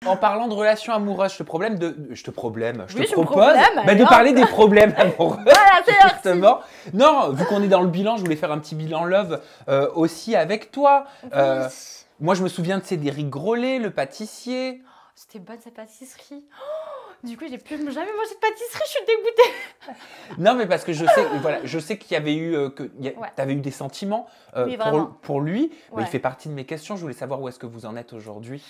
En parlant de relations amoureuses, je te propose problème, de parler des problèmes amoureux. Voilà, c'est justement. Non, vu qu'on est dans le bilan, je voulais faire un petit bilan love aussi avec toi. Moi, je me souviens de Cédric Grolet, le pâtissier. C'était bonne sa pâtisserie. Du coup, j'ai plus jamais mangé de pâtisserie, je suis dégoûtée. Non, mais parce que je sais qu'il y avait eu, t'avais eu des sentiments oui, pour lui. Ouais. Il fait partie de mes questions. Je voulais savoir où est-ce que vous en êtes aujourd'hui.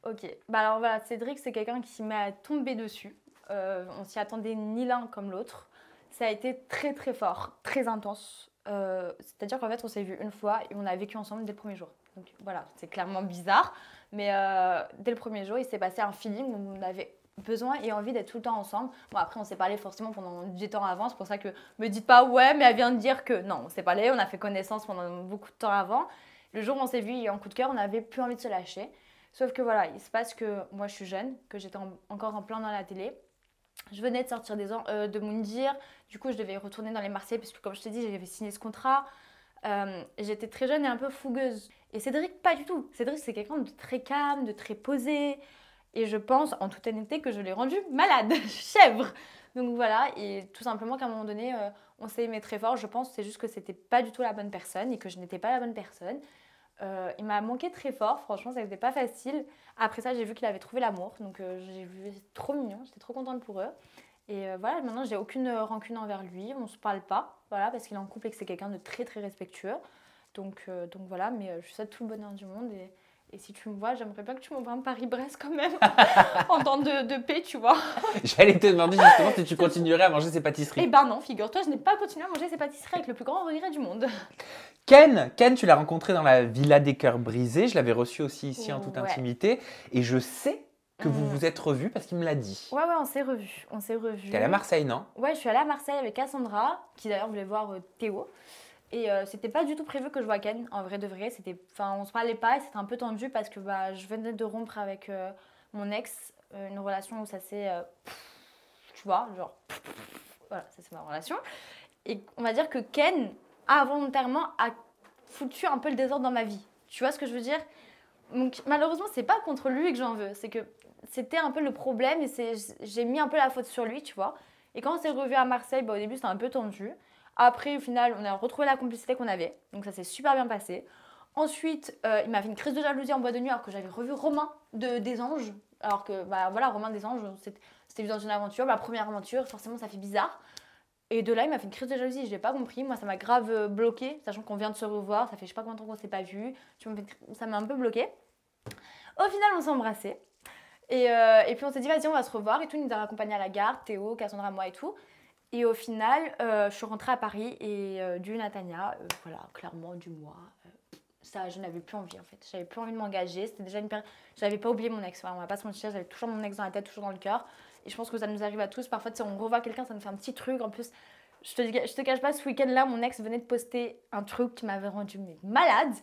Ok, bah alors voilà, Cédric, c'est quelqu'un qui m'a tombé dessus. On s'y attendait ni l'un comme l'autre. Ça a été très très fort, très intense. C'est-à-dire qu'en fait, on s'est vu une fois et on a vécu ensemble dès le premier jour. Donc voilà, c'est clairement bizarre. Mais dès le premier jour, il s'est passé un feeling où on avait besoin et envie d'être tout le temps ensemble. Bon, après, on s'est parlé forcément pendant du temps avant. C'est pour ça que me dites pas, ouais, mais elle vient de dire que non, on s'est parlé, on a fait connaissance pendant beaucoup de temps avant. Le jour où on s'est vu, il y a eu un coup de cœur, on n'avait plus envie de se lâcher. Sauf que voilà, il se passe que moi, je suis jeune, que j'étais encore en plein dans la télé. Je venais de sortir de Moundir. Du coup, je devais retourner dans les Marseillais parce que, comme je t'ai dit, j'avais signé ce contrat. J'étais très jeune et un peu fougueuse. Et Cédric, pas du tout. Cédric, c'est quelqu'un de très calme, de très posé. Et je pense, en toute honnêteté, que je l'ai rendu malade, chèvre. Donc voilà, et tout simplement qu'à un moment donné, on s'est aimé très fort. Je pense que c'est juste que c'était pas du tout la bonne personne et que je n'étais pas la bonne personne. Il m'a manqué très fort, franchement, ça n'était pas facile. Après ça, j'ai vu qu'il avait trouvé l'amour, donc j'ai vu, c'est trop mignon, j'étais trop contente pour eux. Et voilà, maintenant, j'ai aucune rancune envers lui, on se parle pas, voilà, parce qu'il est en couple et que c'est quelqu'un de très très respectueux. Donc voilà, mais je lui souhaite tout le bonheur du monde. Et si tu me vois, j'aimerais bien que tu m'envoies un Paris-Brest quand même, en temps de paix, tu vois. J'allais te demander justement si tu continuerais à manger ces pâtisseries. Eh ben non, figure-toi, je n'ai pas continué à manger ces pâtisseries avec le plus grand regret du monde. Ken, tu l'as rencontré dans la Villa des Cœurs Brisés. Je l'avais reçu aussi ici en toute intimité. Et je sais que vous vous êtes revus parce qu'il me l'a dit. Ouais, on s'est revus. T'es allée à Marseille, non? Ouais, je suis allée à Marseille avec Cassandra, qui d'ailleurs voulait voir Théo. Et c'était pas du tout prévu que je vois Ken, en vrai de vrai. On se parlait pas et c'était un peu tendu parce que je venais de rompre avec mon ex, une relation où ça s'est... tu vois, genre... Voilà, ça c'est ma relation. Et on va dire que Ken, involontairement, a foutu un peu le désordre dans ma vie. Tu vois ce que je veux dire? Donc malheureusement, c'est pas contre lui que j'en veux. C'est que c'était un peu le problème et j'ai mis un peu la faute sur lui, tu vois. Et quand on s'est revus à Marseille, au début, c'était un peu tendu. Après, au final, on a retrouvé la complicité qu'on avait. Donc ça s'est super bien passé. Ensuite, il m'a fait une crise de jalousie en boîte de nuit alors que j'avais revu Romain des Anges. Alors que, voilà, Romain des Anges, c'était vu dans une aventure. Ma première aventure, forcément, ça fait bizarre. Et de là, il m'a fait une crise de jalousie. Je n'ai pas compris. Moi, ça m'a grave bloqué, sachant qu'on vient de se revoir. Ça fait je sais pas combien de temps qu'on ne s'est pas vu. Ça m'a un peu bloqué. Au final, on s'est embrassés. Et puis, on s'est dit, vas-y, on va se revoir. Et tout, il nous a raccompagnés à la gare, Théo, Cassandra, moi et tout. Et au final, je suis rentrée à Paris et du Natania, voilà, clairement, du moi. Ça, je n'avais plus envie en fait. J'avais plus envie de m'engager. C'était déjà une période. J'avais pas oublié mon ex. Enfin, on va pas se mentir, j'avais toujours mon ex dans la tête, toujours dans le cœur. Et je pense que ça nous arrive à tous. Parfois, si on revoit quelqu'un, ça nous fait un petit truc. En plus, je te cache pas, ce week-end-là, mon ex venait de poster un truc qui m'avait rendu malade.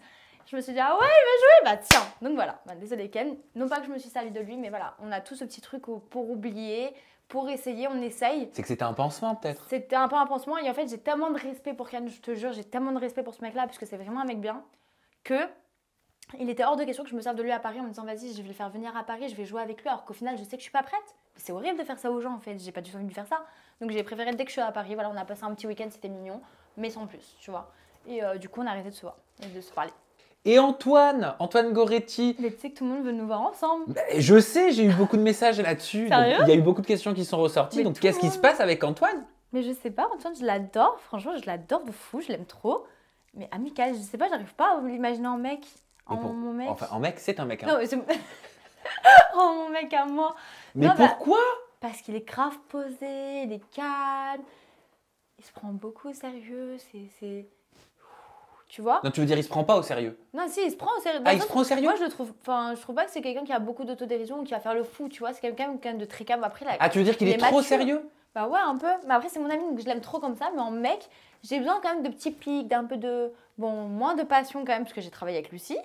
Je me suis dit, ah ouais, il va jouer, bah tiens. Donc voilà, désolé Ken. Non pas que je me suis servi de lui, mais voilà, on a tous ce petit truc pour oublier. Pour essayer, on essaye. C'est que c'était un pansement peut-être. C'était un peu un pansement et en fait j'ai tellement de respect pour Ken, je te jure, j'ai tellement de respect pour ce mec-là parce que c'est vraiment un mec bien que il était hors de question que je me serve de lui à Paris en me disant vas-y je vais le faire venir à Paris, je vais jouer avec lui alors qu'au final je sais que je suis pas prête. C'est horrible de faire ça aux gens en fait, j'ai pas du tout envie de faire ça. Donc j'ai préféré dès que je suis à Paris, voilà on a passé un petit week-end, c'était mignon, mais sans plus, tu vois. Et du coup on a arrêté de se voir et de se parler. Et Antoine Goretti. Mais tu sais que tout le monde veut nous voir ensemble. Je sais, j'ai eu beaucoup de messages là-dessus. Sérieux ? Il y a eu beaucoup de questions qui sont ressorties. Donc qu'est-ce qui se passe avec Antoine ? Mais je sais pas, Antoine, je l'adore. Franchement, je l'adore de fou, je l'aime trop. Mais amical, je sais pas, j'arrive pas à l'imaginer en mec. Mon mec. Enfin, en mec, c'est un mec. Hein. Non, mais c'est... oh, mon mec à moi. Mais non, pourquoi ? Parce qu'il est grave posé, il est calme. Il se prend beaucoup au sérieux, c'est... Tu vois ? Non, tu veux dire il se prend pas au sérieux ? Non, si, il se prend au sérieux. Ah, il se prend au sérieux ? Moi, je trouve pas que c'est quelqu'un qui a beaucoup d'autodérision ou qui va faire le fou, tu vois. C'est quelqu'un de très calme. Après, ah, tu veux dire qu'il est trop sérieux ? Bah ouais, un peu. Mais après, c'est mon ami, donc je l'aime trop comme ça. Mais en mec, j'ai besoin quand même de petits pics, d'un peu de... Bon, moins de passion quand même, parce que j'ai travaillé avec Lucie.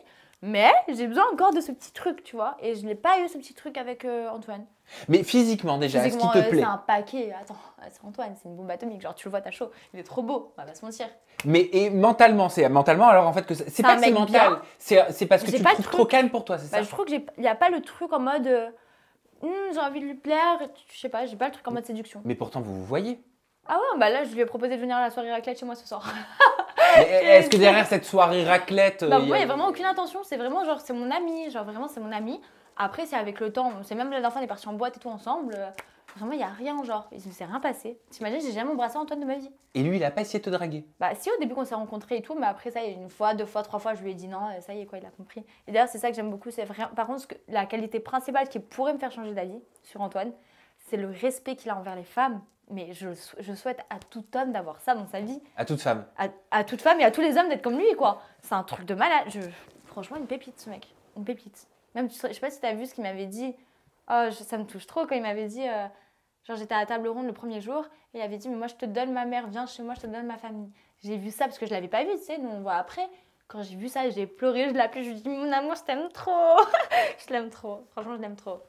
Mais j'ai besoin encore de ce petit truc, tu vois. Et je n'ai pas eu ce petit truc avec Antoine. Mais physiquement déjà, est-ce qu'il te plaît ? C'est un paquet. Attends, c'est Antoine, c'est une bombe atomique. Genre, tu le vois, t'as chaud. Il est trop beau, on va pas se mentir. Mais et mentalement, alors en fait que c'est pas que c'est mental. C'est parce que tu le trouves trop calme pour toi, c'est ça ? Je trouve qu'il n'y a pas le truc en mode j'ai envie de lui plaire, je sais pas, j'ai pas le truc en mode séduction. Mais pourtant, vous vous voyez. Ah ouais, bah là, je lui ai proposé de venir à la soirée raclette chez moi ce soir. Mais est-ce que derrière cette soirée raclette. Bah, moi, il n'y a vraiment aucune intention. C'est vraiment genre, c'est mon ami. Genre, vraiment, c'est mon ami. Après, c'est avec le temps. C'est même la dernière fois, on est partis en boîte et tout ensemble. Vraiment, il n'y a rien, genre. Il ne s'est rien passé. T'imagines, j'ai jamais embrassé Antoine de ma vie. Et lui, il a pas essayé de te draguer. Bah, si, au début, qu'on s'est rencontrés et tout. Mais après, ça, une fois, deux fois, trois fois, je lui ai dit non. Ça y est, quoi, il a compris. Et d'ailleurs, c'est ça que j'aime beaucoup. C'est vraiment... Par contre, la qualité principale qui pourrait me faire changer d'avis sur Antoine, c'est le respect qu'il a envers les femmes. Mais je souhaite à tout homme d'avoir ça dans sa vie. À toute femme. À toute femme et à tous les hommes d'être comme lui, quoi. C'est un truc de malade. Franchement, une pépite, ce mec. Une pépite. Même, je sais pas si t'as vu ce qu'il m'avait dit. Oh, ça me touche trop quand il m'avait dit... genre, j'étais à la table ronde le premier jour et il avait dit, mais moi, je te donne ma mère, viens chez moi, je te donne ma famille. J'ai vu ça parce que je l'avais pas vu, tu sais, nous on voit après. Quand j'ai vu ça, j'ai pleuré, je l'ai appelé, je lui ai dit, mon amour, je t'aime trop. Je l'aime trop. Franchement, je l'aime trop.